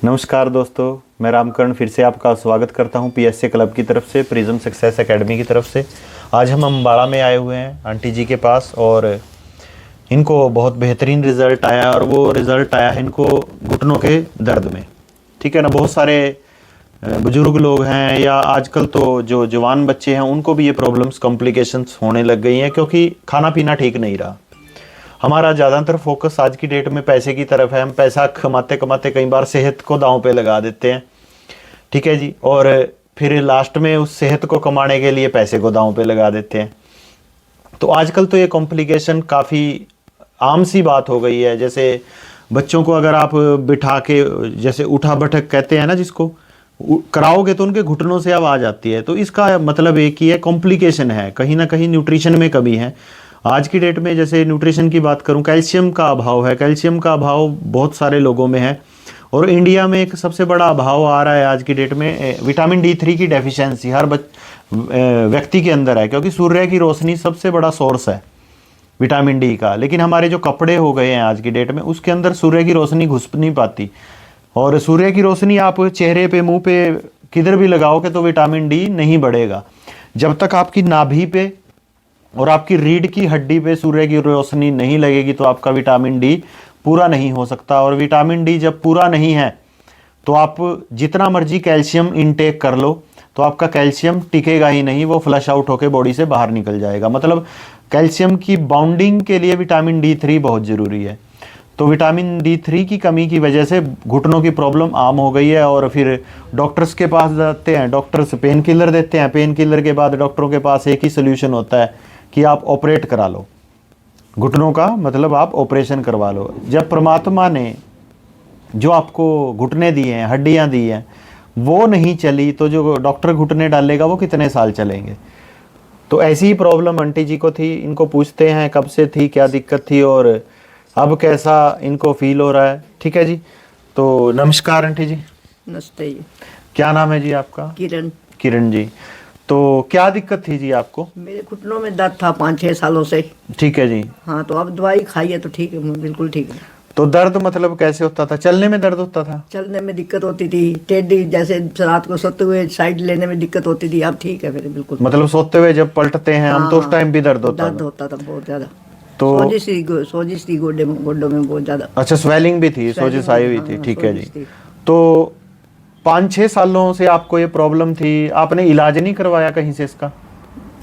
नमस्कार दोस्तों, मैं रामकरण फिर से आपका स्वागत करता हूं पीएसए क्लब की तरफ से, प्रिज्म सक्सेस एकेडमी की तरफ से। आज हम अम्बाड़ा में आए हुए हैं आंटी जी के पास और इनको बहुत बेहतरीन रिज़ल्ट आया और वो रिज़ल्ट आया है इनको घुटनों के दर्द में। ठीक है ना। बहुत सारे बुजुर्ग लोग हैं या आजकल तो जो जवान बच्चे हैं उनको भी ये प्रॉब्लम्स कॉम्प्लिकेशंस होने लग गई हैं क्योंकि खाना पीना ठीक नहीं रहा। हमारा ज़्यादातर फोकस आज की डेट में पैसे की तरफ है। हम पैसा कमाते कमाते कई बार सेहत को दांव पे लगा देते हैं। ठीक है जी। और फिर लास्ट में उस सेहत को कमाने के लिए पैसे को दांव पे लगा देते हैं। तो आजकल तो ये कॉम्प्लिकेशन काफ़ी आम सी बात हो गई है। जैसे बच्चों को अगर आप बिठा के जैसे उठा बैठक कहते हैं ना, जिसको कराओगे तो उनके घुटनों से आवाज़ आती है। तो इसका मतलब एक ही है, कॉम्प्लिकेशन है, कहीं ना कहीं न्यूट्रिशन में कमी है। आज की डेट में जैसे न्यूट्रिशन की बात करूं, कैल्शियम का अभाव है। कैल्शियम का अभाव बहुत सारे लोगों में है और इंडिया में एक सबसे बड़ा अभाव आ रहा है आज की डेट में। विटामिन D3 की डेफिशिएंसी हर व्यक्ति के अंदर है क्योंकि सूर्य की रोशनी सबसे बड़ा सोर्स है विटामिन डी का। लेकिन हमारे जो कपड़े हो गए हैं आज की डेट में, उसके अंदर सूर्य की रोशनी घुस नहीं पाती। और सूर्य की रोशनी आप चेहरे पे, मुंह पे, किधर भी लगाओगे तो विटामिन डी नहीं बढ़ेगा। जब तक आपकी नाभि पे और आपकी रीढ़ की हड्डी पे सूर्य की रोशनी नहीं लगेगी तो आपका विटामिन डी पूरा नहीं हो सकता। और विटामिन डी जब पूरा नहीं है तो आप जितना मर्जी कैल्शियम इनटेक कर लो तो आपका कैल्शियम टिकेगा ही नहीं, वो फ्लश आउट होकर बॉडी से बाहर निकल जाएगा। मतलब कैल्शियम की बाउंडिंग के लिए विटामिन D3 बहुत ज़रूरी है। तो विटामिन D3 की कमी की वजह से घुटनों की प्रॉब्लम आम हो गई है। और फिर डॉक्टर्स के पास जाते हैं, डॉक्टर्स पेन किलर देते हैं। पेन किलर के बाद डॉक्टरों के पास एक ही सोल्यूशन होता है कि आप ऑपरेट करा लो घुटनों का, मतलब आप ऑपरेशन करवा लो। जब परमात्मा ने जो आपको घुटने दिए हैं, हड्डियां दी हैं, वो नहीं चली तो जो डॉक्टर घुटने डालेगा वो कितने साल चलेंगे। तो ऐसी ही प्रॉब्लम आंटी जी को थी। इनको पूछते हैं कब से थी, क्या दिक्कत थी और अब कैसा इनको फील हो रहा है। ठीक है जी। तो नमस्कार आंटी जी। नमस्ते जी। क्या नाम है जी आपका? किरण। किरण जी। तो क्या दिक्कत थी जी आपको? मेरे घुटनों में दर्द था 5-6 सालों से। ठीक है जी। हाँ, तो अब दवाई खाई है तो ठीक है, बिल्कुल ठीक है। तो दर्द मतलब कैसे होता था? चलने में दर्द होता था? चलने में दिक्कत होती थी, टेढ़ी जैसे रात को सोते हुए साइड लेने में दिक्कत होती थी। अब ठीक है फिर बिल्कुल। मतलब सोते हुए जब पलटते हैं हम तो उस टाइम भी दर्द होता था बहुत ज्यादा। तो सोजिश थी गोड्डों में बहुत ज्यादा। अच्छा, स्वेलिंग भी थी, सोजिश आई हुई थी। ठीक है जी। तो 5-6 सालों से आपको ये प्रॉब्लम थी, आपने इलाज नहीं करवाया कहीं से इसका?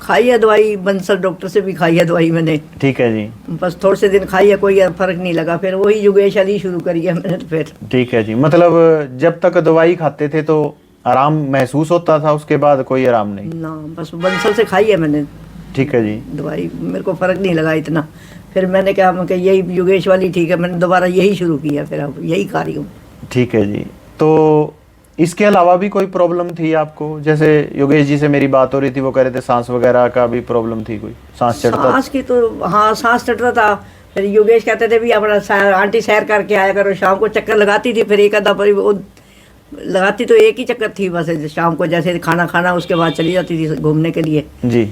खाई है दवाई, बंसल डॉक्टर से भी खाई है दवाई मैंने। ठीक है जी। बस थोड़े से दिन खाई है, कोई फर्क नहीं लगा। फिर वही योगेश अली शुरू करी है मैंने तो फिर। ठीक है जी। मतलब जब तक दवाई खाते थे तो आराम महसूस होता था, उसके बाद कोई आराम नहीं ना, बस बंसल से खाई है मैंने। ठीक है जी। दवाई मेरे को फर्क नहीं लगा इतना। फिर मैंने कहा मैं यही योगेश वाली ठीक है, मैंने दोबारा यही शुरू किया, फिर अब यही खा रही हूँ। ठीक है जी। तो इसके अलावा भी कोई प्रॉब्लम थी आपको? जैसे योगेश जी से मेरी बात हो रही थी, वो कह रहे थे सांस वगैरह का भी प्रॉब्लम थी, कोई सांस चढ़ता? सांस की तो हाँ, सांस चढ़ता था। फिर योगेश कहते थे भी अपना आंटी सैर करके आया करो, शाम को चक्कर लगाती थी। फिर एक आधा पर वो लगाती तो एक ही चक्कर थी बस, शाम को जैसे खाना खाना उसके बाद चली जाती थी घूमने के लिए जी।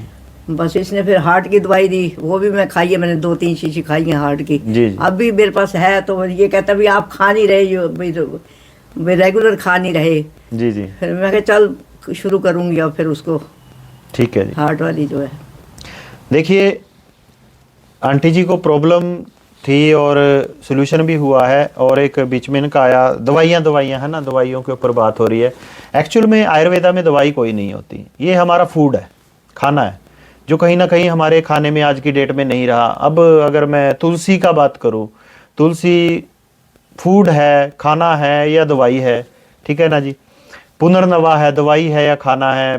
बस इसने फिर हार्ट की दवाई दी, वो भी मैं खाई है, मैंने 2-3 शीशी खाई है हार्ट की जी। अब भी मेरे पास है। तो ये कहता भी आप खा नहीं रहे, रेगुलर खा नहीं रहे जी जी। फिर मैं कहा चल शुरू करूंगी अब फिर उसको। ठीक है जी। हार्ट वाली जो है, देखिए आंटी जी को प्रॉब्लम थी और सोल्यूशन भी हुआ है। और एक बीच में इनका आया दवाइयाँ है ना, दवाइयों के ऊपर बात हो रही है। एक्चुअल में आयुर्वेदा में दवाई कोई नहीं होती, ये हमारा फूड है, खाना है, जो कहीं ना कहीं हमारे खाने में आज की डेट में नहीं रहा। अब अगर मैं तुलसी का बात करूँ, तुलसी फूड है, खाना है या दवाई है? ठीक है ना जी। पुनर्नवा है, दवाई है या खाना है?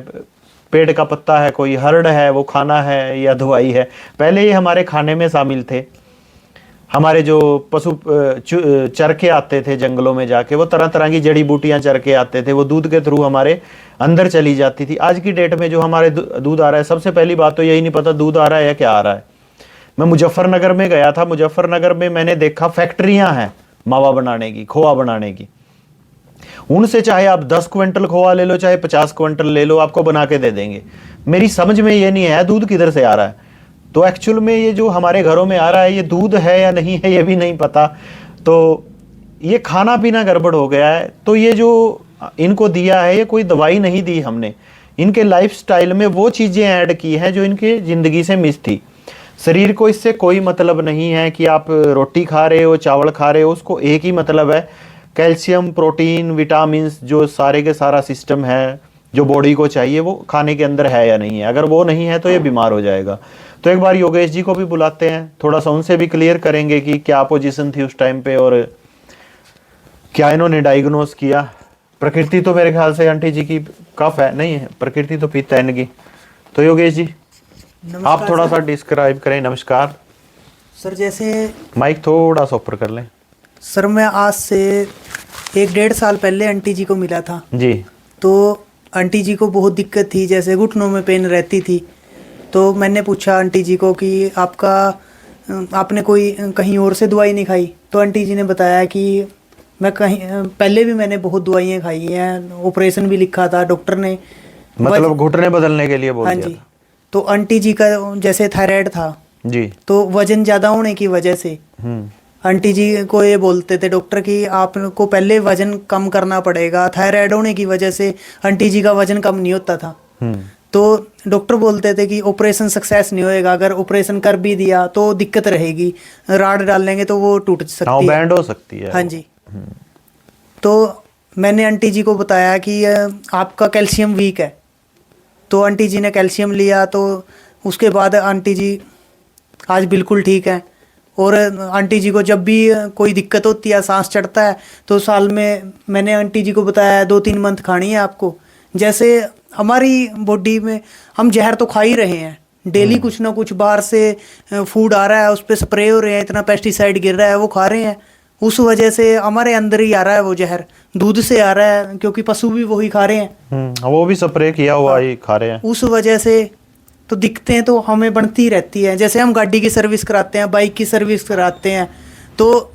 पेड़ का पत्ता है, कोई हर्ड है, वो खाना है या दवाई है? पहले ये हमारे खाने में शामिल थे। हमारे जो पशु चरखे आते थे जंगलों में जाके, वो तरह तरह की जड़ी बूटियां चरके आते थे, वो दूध के थ्रू हमारे अंदर चली जाती थी। आज की डेट में जो हमारे दूध आ रहा है, सबसे पहली बात तो यही नहीं पता दूध आ रहा है या क्या आ रहा है। मैं मुजफ्फरनगर में गया था, मुजफ्फरनगर में मैंने देखा फैक्ट्रियां हैं मावा बनाने की, खोआ बनाने की। उनसे चाहे आप 10 क्विंटल खोआ ले लो, चाहे 50 क्विंटल ले लो, आपको बना के दे देंगे। मेरी समझ में ये नहीं है दूध किधर से आ रहा है। तो एक्चुअल में ये जो हमारे घरों में आ रहा है, ये दूध है या नहीं है ये भी नहीं पता। तो ये खाना पीना गड़बड़ हो गया है, तो ये जो इनको दिया है ये कोई दवाई नहीं दी हमने, इनके लाइफस्टाइल में वो चीज़ें ऐड की हैं जो इनके ज़िंदगी से मिस थी। शरीर को इससे कोई मतलब नहीं है कि आप रोटी खा रहे हो, चावल खा रहे हो, उसको एक ही मतलब है कैल्शियम, प्रोटीन, विटामिन्स, जो सारे के सारा सिस्टम है जो बॉडी को चाहिए वो खाने के अंदर है या नहीं है। अगर वो नहीं है तो ये बीमार हो जाएगा। तो एक बार योगेश जी को भी बुलाते हैं, थोड़ा सा उनसे भी क्लियर करेंगे कि क्या पोजीशन थी उस टाइम पे और क्या इन्होंने डायग्नोस किया। प्रकृति तो मेरे ख्याल से आंटी जी की कफ है, नहीं है, प्रकृति तो पित्त है इनकी। तो योगेश जी आप थोड़ा सा डिस्क्राइब करें। नमस्कार सर। जैसे माइक थोड़ा सा ऊपर कर लें सर, मैं आज से 1-1.5 साल पहले आंटी जी को मिला था जी। तो आंटी जी को बहुत दिक्कत थी, जैसे घुटनों में पेन रहती थी। तो मैंने पूछा आंटी जी को कि आपने कोई कहीं और से दवाई नहीं खाई? तो आंटी जी ने बताया कि मैं कहीं पहले भी मैंने बहुत दवाइयाँ खाई हैं, ऑपरेशन भी लिखा था डॉक्टर ने, मतलब घुटने बदलने के लिए बोल हाँ दिया जी। था। तो आंटी जी का जैसे थायराइड था जी, तो वजन ज़्यादा होने की वजह से आंटी जी को ये बोलते थे डॉक्टर कि आपको पहले वजन कम करना पड़ेगा। थायराइड होने की वजह से आंटी जी का वजन कम नहीं होता था। तो डॉक्टर बोलते थे कि ऑपरेशन सक्सेस नहीं होएगा, अगर ऑपरेशन कर भी दिया तो दिक्कत रहेगी, राड डाल लेंगे तो वो टूट सकती है, बैंड हो सकती है। हाँ जी। तो मैंने आंटी जी को बताया कि आपका कैल्शियम वीक है। तो आंटी जी ने कैल्शियम लिया, तो उसके बाद आंटी जी आज बिल्कुल ठीक है। और आंटी जी को जब भी कोई दिक्कत होती है, सांस चढ़ता है, तो साल में मैंने आंटी जी को बताया 2-3 मंथ खानी है आपको। जैसे हमारी बॉडी में हम जहर तो खा ही रहे हैं डेली, कुछ ना कुछ बाहर से फूड आ रहा है, उस पर स्प्रे हो रहे हैं, इतना पेस्टिसाइड गिर रहा है, वो खा रहे हैं। उस वजह से हमारे अंदर ही आ रहा है वो जहर, दूध से आ रहा है क्योंकि पशु भी वही खा रहे हैं, वो भी स्प्रे किया हुआ ही खा रहे हैं। उस वजह से तो दिक्कतें तो हमें बढ़ती रहती है। जैसे हम गाड़ी की सर्विस कराते हैं, बाइक की सर्विस कराते हैं, तो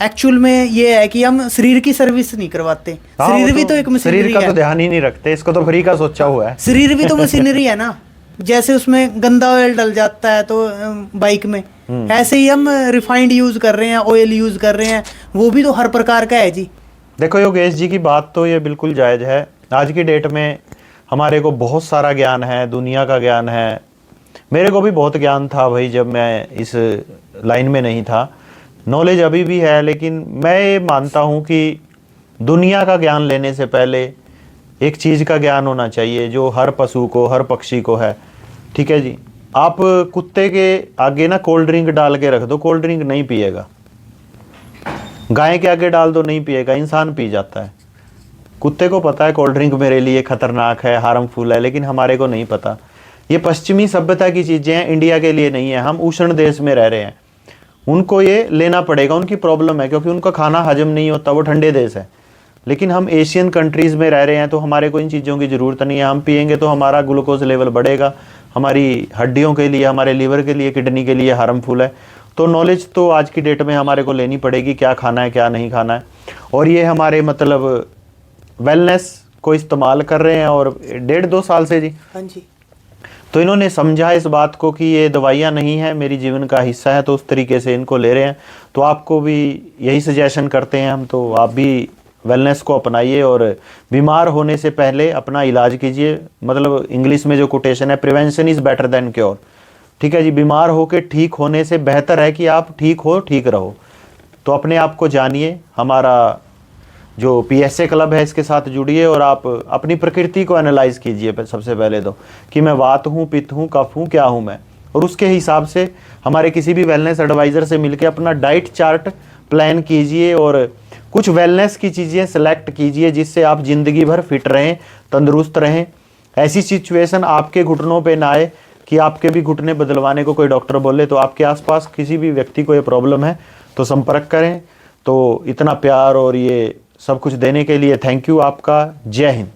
एक्चुअल में ये है कि हम शरीर की सर्विस नहीं करवाते। शरीर भी तो एक मशीनरी है, शरीर का तो ध्यान ही नहीं रखते, इसको तो फ्री का सोचा हुआ है। शरीर भी तो मशीनरी है ना। जैसे उसमें गंदा ऑयल डल जाता है तो बाइक में, ऐसे ही हम रिफाइंड यूज कर रहे हैं, ऑयल यूज कर रहे हैं, वो भी तो हर प्रकार का है जी। देखो योगेश जी की बात तो ये बिल्कुल जायज़ है। आज की डेट में हमारे को बहुत सारा ज्ञान है, दुनिया का ज्ञान है। मेरे को भी बहुत ज्ञान था भाई जब मैं इस लाइन में नहीं था, नॉलेज अभी भी है, लेकिन मैं ये मानता हूँ कि दुनिया का ज्ञान लेने से पहले एक चीज़ का ज्ञान होना चाहिए जो हर पशु को, हर पक्षी को है। ठीक है जी। आप कुत्ते के आगे ना कोल्ड ड्रिंक डाल के रख दो, कोल्ड ड्रिंक नहीं पिएगा। गाय के आगे डाल दो, नहीं पिएगा, इंसान पी जाता है। कुत्ते को पता है कोल्ड ड्रिंक मेरे लिए खतरनाक है, हार्मफुल है, लेकिन हमारे को नहीं पता। ये पश्चिमी सभ्यता की चीज़ें हैं, इंडिया के लिए नहीं है। हम उष्ण देश में रह रहे हैं, उनको ये लेना पड़ेगा, उनकी प्रॉब्लम है क्योंकि उनका खाना हजम नहीं होता, वो ठंडे देश है। लेकिन हम एशियन कंट्रीज़ में रह रहे हैं तो हमारे को इन चीज़ों की ज़रूरत नहीं है। हम पिएंगे तो हमारा ग्लूकोज लेवल बढ़ेगा, हमारी हड्डियों के लिए, हमारे लीवर के लिए, किडनी के लिए हार्मफुल है। तो नॉलेज तो आज की डेट में हमारे को लेनी पड़ेगी, क्या खाना है क्या नहीं खाना है। और ये हमारे मतलब वेलनेस को इस्तेमाल कर रहे हैं और 1.5-2 साल से जी। हाँ जी। तो इन्होंने समझा इस बात को कि ये दवाइयाँ नहीं है, मेरी जीवन का हिस्सा है, तो उस तरीके से इनको ले रहे हैं। तो आपको भी यही सजेशन करते हैं हम, तो आप भी वेलनेस को अपनाइए और बीमार होने से पहले अपना इलाज कीजिए। मतलब इंग्लिश में जो कोटेशन है, prevention is better than cure. ठीक है जी। बीमार होकर ठीक होने से बेहतर है कि आप ठीक हो, ठीक रहो। तो अपने आप को जानिए, हमारा जो PSA क्लब है इसके साथ जुड़िए और आप अपनी प्रकृति को एनालाइज कीजिए सबसे पहले तो, कि मैं वात हूँ, पित्त हूँ, कफ हूँ, क्या हूँ मैं। और उसके हिसाब से हमारे किसी भी वेलनेस एडवाइज़र से मिलकर अपना डाइट चार्ट प्लान कीजिए और कुछ वेलनेस की चीज़ें सेलेक्ट कीजिए जिससे आप ज़िंदगी भर फिट रहें, तंदुरुस्त रहें। ऐसी सिचुएशन आपके घुटनों पे ना आए कि आपके भी घुटने बदलवाने को कोई डॉक्टर बोले। तो आपके आसपास किसी भी व्यक्ति को ये प्रॉब्लम है तो संपर्क करें। तो इतना प्यार और ये सब कुछ देने के लिए थैंक यू आपका। जय हिंद।